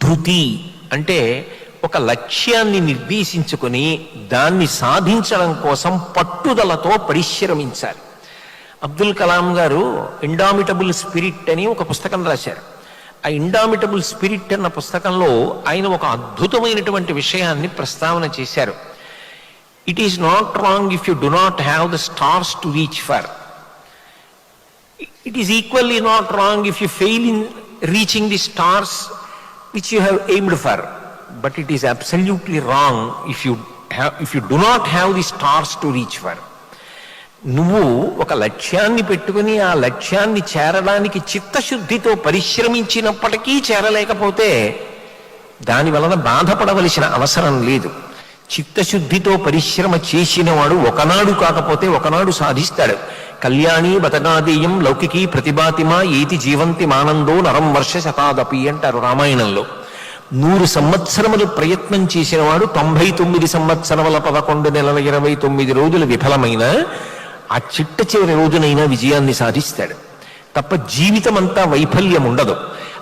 ధృతి అంటే ఒక లక్ష్యాన్ని నిర్దేశించుకొని దాన్ని సాధించడం కోసం పట్టుదలతో పరిశ్రమించాలి. అబ్దుల్ కలాం గారు ఇండామిటబుల్ స్పిరిట్ అని ఒక పుస్తకం రాశారు. ఆ ఇండామిటబుల్ స్పిరిట్ అన్న పుస్తకంలో ఆయన ఒక అద్భుతమైనటువంటి విషయాన్ని ప్రస్తావన చేశారు. It is not wrong if you do not have the stars to reach for. It is equally not wrong if you fail in reaching the stars which you have aimed for, but it is absolutely wrong if you do not have the stars to reach for. నువ్వు ఒక లక్ష్యాన్ని పెట్టుకుని ఆ లక్ష్యాన్ని చేరడానికి చిత్తశుద్ధితో పరిశ్రమించినప్పటికీ చేరలేకపోతే దాని వలన బాధపడవలసిన అవసరం లేదు. చిత్తశుద్ధితో పరిశ్రమ చేసిన వాడు ఒకనాడు కాకపోతే ఒకనాడు సాధిస్తాడు. కళ్యాణి బతగాదేయం లౌకికీ ప్రతిభాతిమా ఏతి జీవంతి మానందో నరం వర్ష శతాదపి అంటారు రామాయణంలో. 100 సంవత్సరములు ప్రయత్నం చేసిన వాడు 99 సంవత్సరముల 11 నెలల 29 రోజులు విఫలమైన ఆ చిట్ట చివరి రోజునైనా విజయాన్ని సాధిస్తాడు తప్ప జీవితం అంతా వైఫల్యం ఉండదు.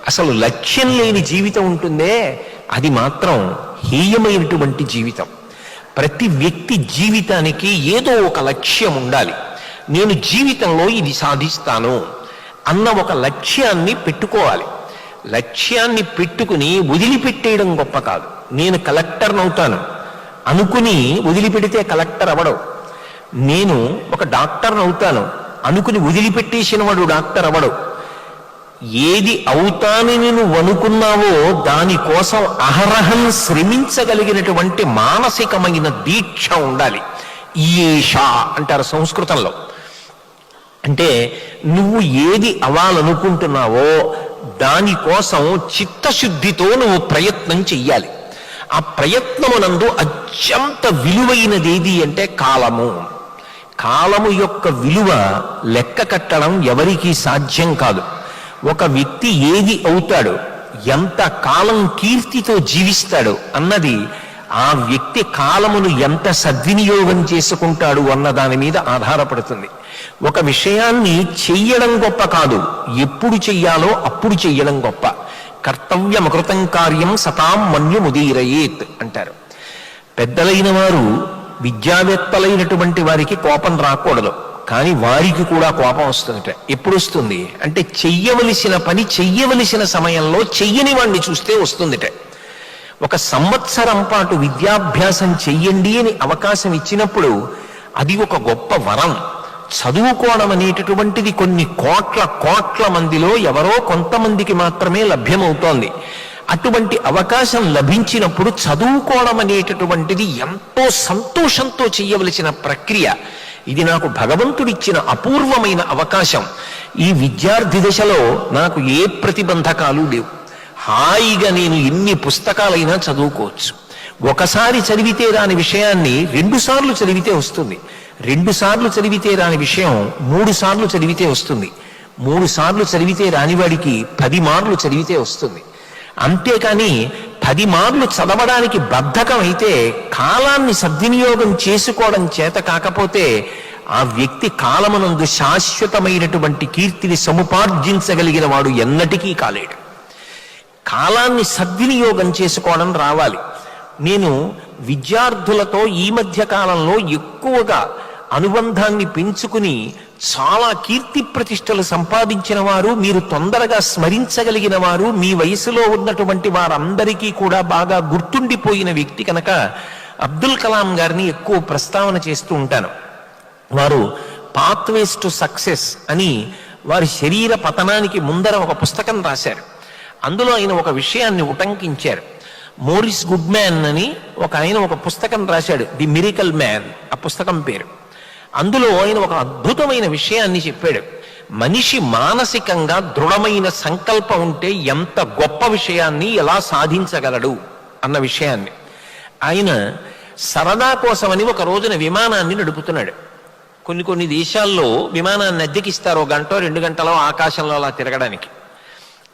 అసలు లక్ష్యం లేని జీవితం ఉంటుందే అది మాత్రం హేయమైనటువంటి జీవితం. ప్రతి వ్యక్తి జీవితానికి ఏదో ఒక లక్ష్యం ఉండాలి. నేను జీవితంలో ఇది సాధిస్తాను అన్న ఒక లక్ష్యాన్ని పెట్టుకోవాలి. లక్ష్యాన్ని పెట్టుకుని వదిలిపెట్టేయడం గొప్ప కాదు. నేను కలెక్టర్ని అవుతాను అనుకుని వదిలిపెడితే కలెక్టర్ అవడం. నేను ఒక డాక్టర్ని అవుతాను అనుకుని వదిలిపెట్టేసిన వాడు డాక్టర్ అవడం. ఏది అవుతానని నువ్వు అనుకున్నావో దానికోసం అహరహం శ్రమించగలిగినటువంటి మానసికమైన దీక్ష ఉండాలి. ఈషా అంటారు సంస్కృతంలో. అంటే నువ్వు ఏది అవ్వాలనుకుంటున్నావో దానికోసం చిత్తశుద్ధితో నువ్వు ప్రయత్నం చెయ్యాలి. ఆ ప్రయత్నమునందు అత్యంత విలువైనది ఏది అంటే కాలము. కాలము యొక్క విలువ లెక్క కట్టడం ఎవరికీ సాధ్యం కాదు. ఒక వ్యక్తి ఏది అవుతాడు, ఎంత కాలం కీర్తితో జీవిస్తాడు అన్నది ఆ వ్యక్తి కాలమును ఎంత సద్వినియోగం చేసుకుంటాడు అన్న దాని మీద ఆధారపడుతుంది. ఒక విషయాన్ని చెయ్యడం గొప్ప కాదు, ఎప్పుడు చెయ్యాలో అప్పుడు చెయ్యడం గొప్ప. కర్తవ్యమకృతం కార్యం సతాం మన్యుముదీరయేత్ అంటారు. పెద్దలైన వారు విద్యావేత్తలైనటువంటి వారికి కోపం రాకూడదు, కానీ వారికి కూడా కోపం వస్తుందట. ఎప్పుడు వస్తుంది అంటే చెయ్యవలసిన పని చెయ్యవలసిన సమయంలో చెయ్యని వాడిని చూస్తే వస్తుందిట. 1 సంవత్సరం పాటు విద్యాభ్యాసం చెయ్యండి అని అవకాశం ఇచ్చినప్పుడు అది ఒక గొప్ప వరం. చదువుకోవడం అనేటటువంటిది కొన్ని కోట్ల మందిలో ఎవరో కొంతమందికి మాత్రమే లభ్యమవుతోంది. అటువంటి అవకాశం లభించినప్పుడు చదువుకోవడం అనేటటువంటిది ఎంతో సంతోషంతో చెయ్యవలసిన ప్రక్రియ. ఇది నాకు భగవంతుడిచ్చిన అపూర్వమైన అవకాశం. ఈ విద్యార్థి దశలో నాకు ఏ ప్రతిబంధకాలు లేవు. హాయిగా నేను ఎన్ని పుస్తకాలైనా చదువుకోవచ్చు. ఒకసారి చదివితే రాని విషయాన్ని 2 సార్లు చదివితే వస్తుంది. 2 సార్లు చదివితే రాని విషయం 3 సార్లు చదివితే వస్తుంది. 3 సార్లు చదివితే రానివాడికి 10 మార్లు చదివితే వస్తుంది. అంతేకాని 10 మార్లు చదవడానికి బద్ధకం అయితే కాలాన్ని సద్వినియోగం చేసుకోవడం చేత కాకపోతే ఆ వ్యక్తి కాలమునందు శాశ్వతమైనటువంటి కీర్తిని సముపార్జించగలిగిన వాడు ఎన్నటికీ కాలేడు. కాలాన్ని సద్వినియోగం చేసుకోవడం రావాలి. నేను విద్యార్థులతో ఈ మధ్య కాలంలో ఎక్కువగా అనుబంధాన్ని పెంచుకుని చాలా కీర్తి ప్రతిష్టలు సంపాదించిన వారు, మీరు తొందరగా స్మరించగలిగిన వారు, మీ వయసులో ఉన్నటువంటి వారందరికీ కూడా బాగా గుర్తుండిపోయిన వ్యక్తి కనుక అబ్దుల్ కలాం గారిని ఎక్కువ ప్రస్తావన చేస్తూ ఉంటాను. వారు పాత్వేస్ టు సక్సెస్ అని వారి శరీర పతనానికి ముందర ఒక పుస్తకం రాశారు. అందులో ఆయన ఒక విషయాన్ని ఉటంకించారు. మోరిస్ గుడ్మ్యాన్ అని ఆయన ఒక పుస్తకం రాశాడు, ది మిరికల్ మ్యాన్ ఆ పుస్తకం పేరు. అందులో ఆయన ఒక అద్భుతమైన విషయాన్ని చెప్పాడు. మనిషి మానసికంగా దృఢమైన సంకల్పం ఉంటే ఎంత గొప్ప విషయాన్ని ఎలా సాధించగలడు అన్న విషయాన్ని. ఆయన సరదా కోసమని ఒక రోజున విమానాన్ని నడుపుతున్నాడు. కొన్ని దేశాల్లో విమానాన్ని అద్దెకిస్తారు, 1 గంట 2 గంటలో ఆకాశంలో అలా తిరగడానికి.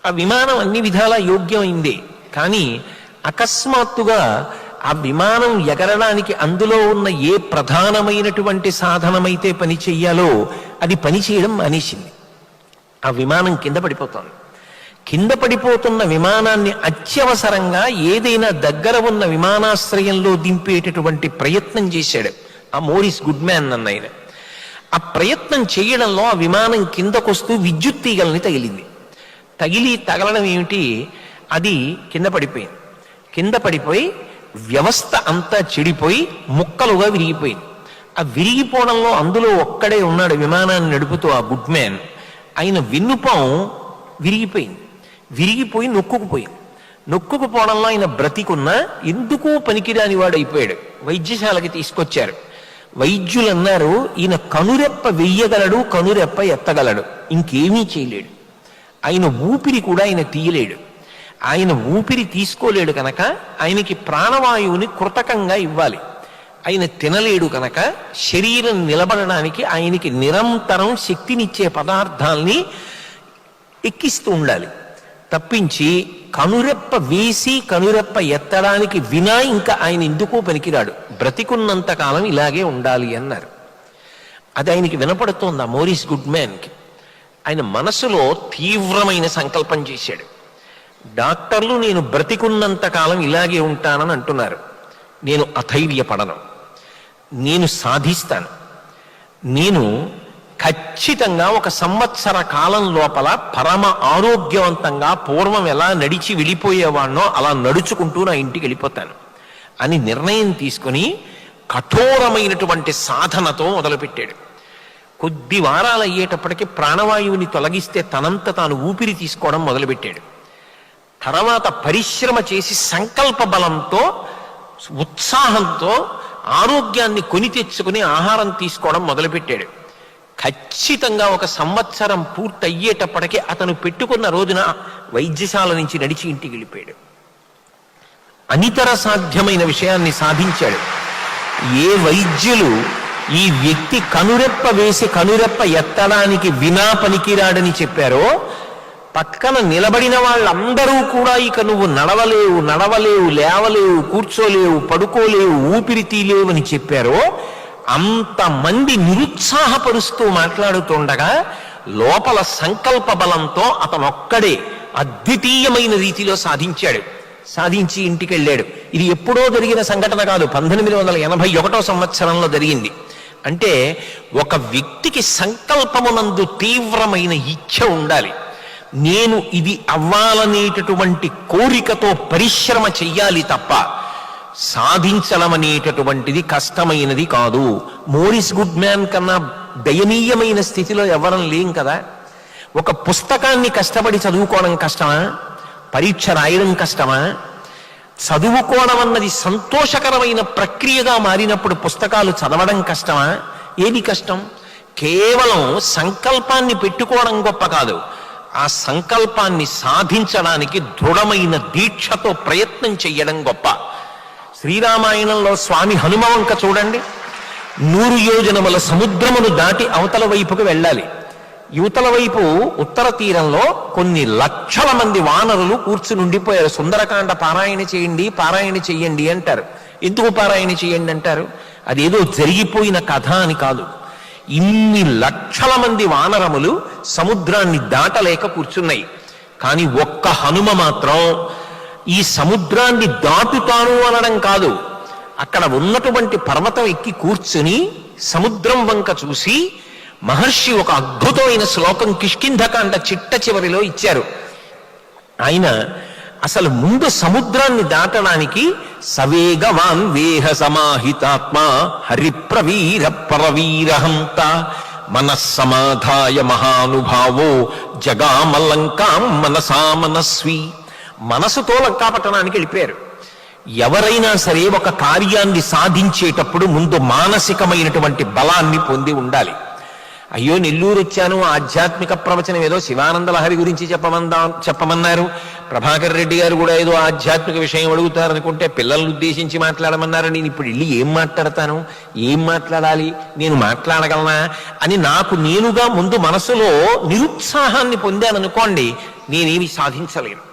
ఆ విమానం అన్ని విధాలా యోగ్యమైంది. కానీ అకస్మాత్తుగా ఆ విమానం ఎగరడానికి అందులో ఉన్న ఏ ప్రధానమైనటువంటి సాధనమైతే పని చెయ్యాలో అది పని చేయడం మానేసింది. ఆ విమానం కింద పడిపోతుంది. కింద పడిపోతున్న విమానాన్ని అత్యవసరంగా ఏదైనా దగ్గర ఉన్న విమానాశ్రయంలో దింపేటటువంటి ప్రయత్నం చేశాడు ఆ మోరిస్ గుడ్మ్యాన్ అన్న ఆయన. ఆ ప్రయత్నం చేయడంలో ఆ విమానం కిందకొస్తూ విద్యుత్ తీగల్ని తగిలింది. తగలడం ఏమిటి, అది కింద పడిపోయింది. కింద పడిపోయి వ్యవస్థ అంతా చెడిపోయి ముక్కలుగా విరిగిపోయింది. ఆ విరిగిపోవడంలో అందులో ఒక్కడే ఉన్నాడు విమానాన్ని నడుపుతూ ఆ గుడ్మ్యాన్. ఆయన వెన్నుపాం విరిగిపోయి నొక్కుకుపోవడంలో ఆయన బ్రతికున్న ఎందుకు పనికిరాని వాడు అయిపోయాడు. వైద్యశాలకి తీసుకొచ్చారు. వైద్యులు అన్నారు, ఈయన కనురెప్ప వెయ్యగలడు, కనురెప్ప ఎత్తగలడు, ఇంకేమీ చేయలేడు. ఆయన ఊపిరి కూడా ఆయన తీయలేడు. ఆయన ఊపిరి తీసుకోలేడు కనుక ఆయనకి ప్రాణవాయువుని కృతకంగా ఇవ్వాలి. ఆయన తినలేడు కనుక శరీరం నిలబడడానికి ఆయనకి నిరంతరం శక్తినిచ్చే పదార్థాల్ని ఎక్కిస్తూ ఉండాలి తప్పించి కనురెప్ప వేసి కనురెప్ప ఎత్తడానికి వినా ఇంకా ఆయన ఎందుకో పనికిరాడు. బ్రతికున్నంత కాలం ఇలాగే ఉండాలి అన్నారు. అది ఆయనకి వినపడుతోంది ఆ మోరిస్ గుడ్మ్యాన్కి. ఆయన మనసులో తీవ్రమైన సంకల్పం చేశాడు. డాక్టర్లు నేను బ్రతికున్నంత కాలం ఇలాగే ఉంటానని అంటున్నారు, నేను అధైర్యపడను, నేను సాధిస్తాను. నేను ఖచ్చితంగా 1 సంవత్సర కాలం లోపల పరమ ఆరోగ్యవంతంగా పూర్వం ఎలా నడిచి వెళ్ళిపోయేవాడినో అలా నడుచుకుంటూ నా ఇంటికి వెళ్ళిపోతాను అని నిర్ణయం తీసుకుని కఠోరమైనటువంటి సాధనతో మొదలుపెట్టాడు. కొద్ది వారాలు అయ్యేటప్పటికీ ప్రాణవాయువుని తొలగిస్తే తనంత తాను ఊపిరి తీసుకోవడం మొదలుపెట్టాడు. తర్వాత పరిశ్రమ చేసి సంకల్ప బలంతో ఉత్సాహంతో ఆరోగ్యాన్ని కొని తెచ్చుకుని ఆహారం తీసుకోవడం మొదలుపెట్టాడు. ఖచ్చితంగా 1 సంవత్సరం పూర్తయ్యేటప్పటికీ అతను పెట్టుకున్న రోజున వైద్యశాల నుంచి నడిచి ఇంటికి వెళ్ళిపోయాడు. అనితర సాధ్యమైన విషయాన్ని సాధించాడు. ఏ వైద్యులు ఈ వ్యక్తి కనురెప్ప వేసి కనురెప్ప ఎత్తడానికి వినా పనికిరాడని చెప్పారో, పక్కన నిలబడిన వాళ్ళందరూ కూడా ఇక నువ్వు నడవలేవు, లేవలేవు, కూర్చోలేవు, పడుకోలేవు, ఊపిరి తీలేవు అని చెప్పారో అంతమంది నిరుత్సాహపరుస్తూ మాట్లాడుతుండగా లోపల సంకల్ప బలంతో అతనొక్కడే అద్వితీయమైన రీతిలో సాధించి ఇంటికి వెళ్ళాడు. ఇది ఎప్పుడో జరిగిన సంఘటన కాదు, 1881 సంవత్సరంలో జరిగింది. అంటే ఒక వ్యక్తికి సంకల్పమునందు తీవ్రమైన ఇచ్ఛ ఉండాలి. నేను ఇది అవ్వాలనేటటువంటి కోరికతో పరిశ్రమ చెయ్యాలి తప్ప సాధించడం అనేటటువంటిది కష్టమైనది కాదు. మోరిస్ గుడ్మ్యాన్ కన్నా దయనీయమైన స్థితిలో ఎవరం లేం కదా. ఒక పుస్తకాన్ని కష్టపడి చదువుకోవడం కష్టమా, పరీక్ష రాయడం కష్టమా? చదువుకోవడం అన్నది సంతోషకరమైన ప్రక్రియగా మారినప్పుడు పుస్తకాలు చదవడం కష్టమా? ఏది కష్టం? కేవలం సంకల్పాన్ని పెట్టుకోవడం గొప్ప కాదు, ఆ సంకల్పాన్ని సాధించడానికి దృఢమైన దీక్షతో ప్రయత్నం చెయ్యడం గొప్ప. శ్రీరామాయణంలో స్వామి హనుమవంక చూడండి. 100 యోజనముల సముద్రమును దాటి అవతల వైపుకు వెళ్ళాలి. యువతల వైపు ఉత్తర తీరంలో కొన్ని లక్షల మంది వానరులు కూర్చుని ఉండిపోయారు. సుందరకాండ పారాయణ చెయ్యండి అంటారు. ఎందుకు పారాయణ చెయ్యండి అంటారు? అదేదో జరిగిపోయిన కథ అని కాదు. ఇన్ని లక్షల మంది వానరములు సముద్రాన్ని దాటలేక కూర్చున్నాయి. కానీ ఒక్క హనుమ మాత్రం ఈ సముద్రాన్ని దాటుతాను అనడం కాదు, అక్కడ ఉన్నటువంటి పర్వతం ఎక్కి కూర్చుని సముద్రం వంక చూసి మహర్షి ఒక అద్భుతమైన శ్లోకం కిష్కింధకాండ చిట్ట చివరిలో ఇచ్చారు. ఆయన అసలు ముందు సముద్రాన్ని దాటడానికి సవేగవాన్ వేహ సమాహితాత్మ హరిప్రవీర పరవీరహంత మనస్సమాధాయ మహానుభావో జగామలంకాం మనసా మనస్వి. మనసుతో లంకాపట్టణానికి వెళ్ళిపోయారు. ఎవరైనా సరే ఒక కార్యాన్ని సాధించేటప్పుడు ముందు మానసికమైనటువంటి బలాన్ని పొంది ఉండాలి. అయ్యో నెల్లూరు వచ్చాను, ఆధ్యాత్మిక ప్రవచనం ఏదో శివానంద లహరి గురించి చెప్పమన్నారు, ప్రభాకర్ రెడ్డి గారు కూడా ఏదో ఆధ్యాత్మిక విషయం అడుగుతారనుకుంటే పిల్లలను ఉద్దేశించి మాట్లాడమన్నారు. నేను ఇప్పుడు వెళ్ళి ఏం మాట్లాడతాను, ఏం మాట్లాడాలి, నేను మాట్లాడగలనా అని నాకు నేనుగా ముందు మనసులో నిరుత్సాహాన్ని పొందాననుకోండి, నేనేమి సాధించలేను.